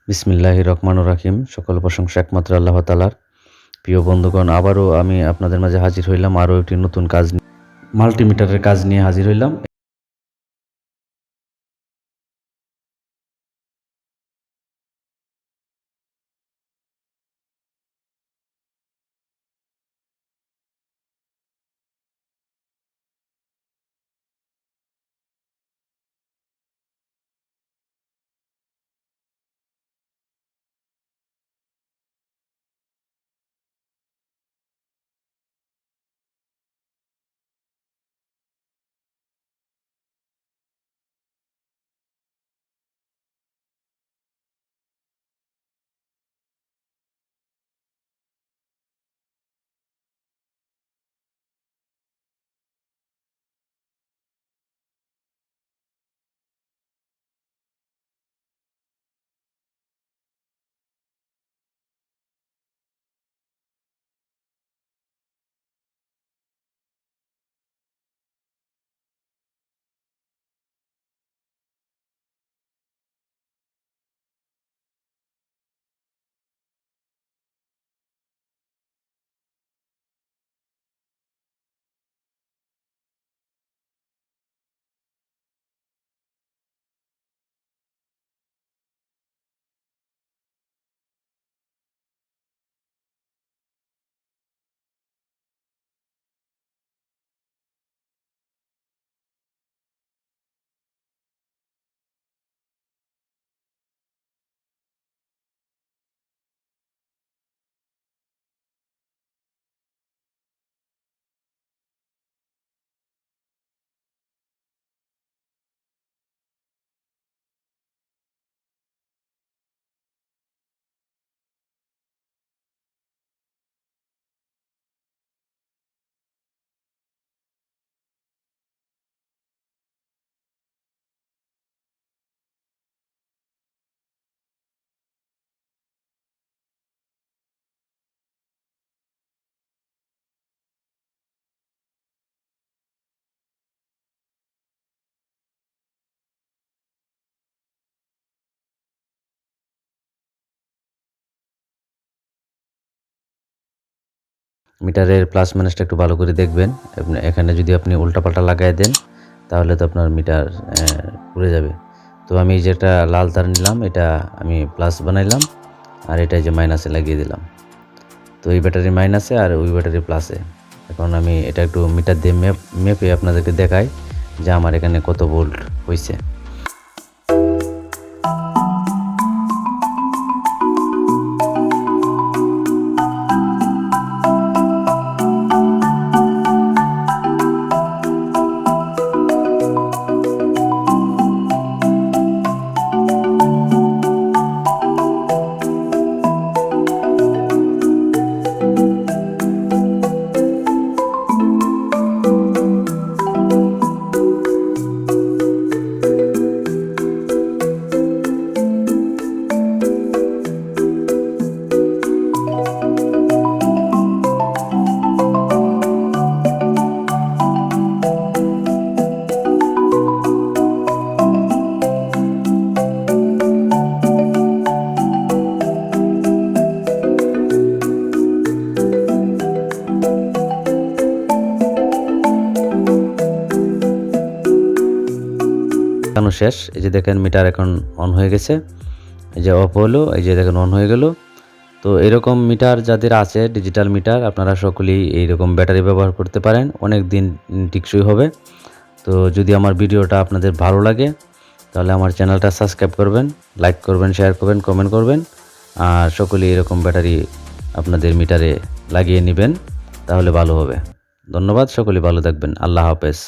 বিসমিল্লাহির রহমানির রহিম। সকল প্রশংসা একমাত্র আল্লাহ তাআলার। প্রিয় বন্ধুগণ, আবারও আমি আপনাদের মাঝে হাজির হইলাম আরও একটি নতুন কাজ নিয়ে। মাল্টিমিটারের কাজ নিয়ে হাজির হইলাম। মিটারের প্লাস মাইনাসটা একটু ভালো করে দেখবেন। এখানে যদি আপনি উল্টাপাল্টা লাগাই দেন তাহলে তো আপনার মিটার উড়ে যাবে। তো আমি যেটা লাল তার নিলাম এটা আমি প্লাস বানাইলাম, আর এটা যে মাইনাসে লাগিয়ে দিলাম। তো এই ব্যাটারি মাইনাসে আর ওই ব্যাটারি প্লাসে। এখন আমি এটা একটু মিটার দিয়ে মেপে আপনাদেরকে দেখাই যে আমার এখানে কত ভোল্ট হয়েছে। শেষ। এই যে দেখেন মিটার এখন অন হয়ে গেছে, এই যে অফ হলো, এই যে দেখেন অন হয়ে গেল। তো এরকম মিটার যাদের আছে ডিজিটাল মিটার, আপনারা সকলেই এইরকম ব্যাটারি ব্যবহার করতে পারেন, অনেক দিন টিকসই হবে। তো যদি আমার ভিডিওটা আপনাদের ভালো লাগে তাহলে আমার চ্যানেলটা সাবস্ক্রাইব করবেন, লাইক করবেন, শেয়ার করবেন, কমেন্ট করবেন। আর সকলেই এরকম ব্যাটারি আপনাদের মিটারে লাগিয়ে নেবেন, তাহলে ভালো হবে। ধন্যবাদ, সকলেই ভালো থাকবেন। আল্লাহ হাফেজ।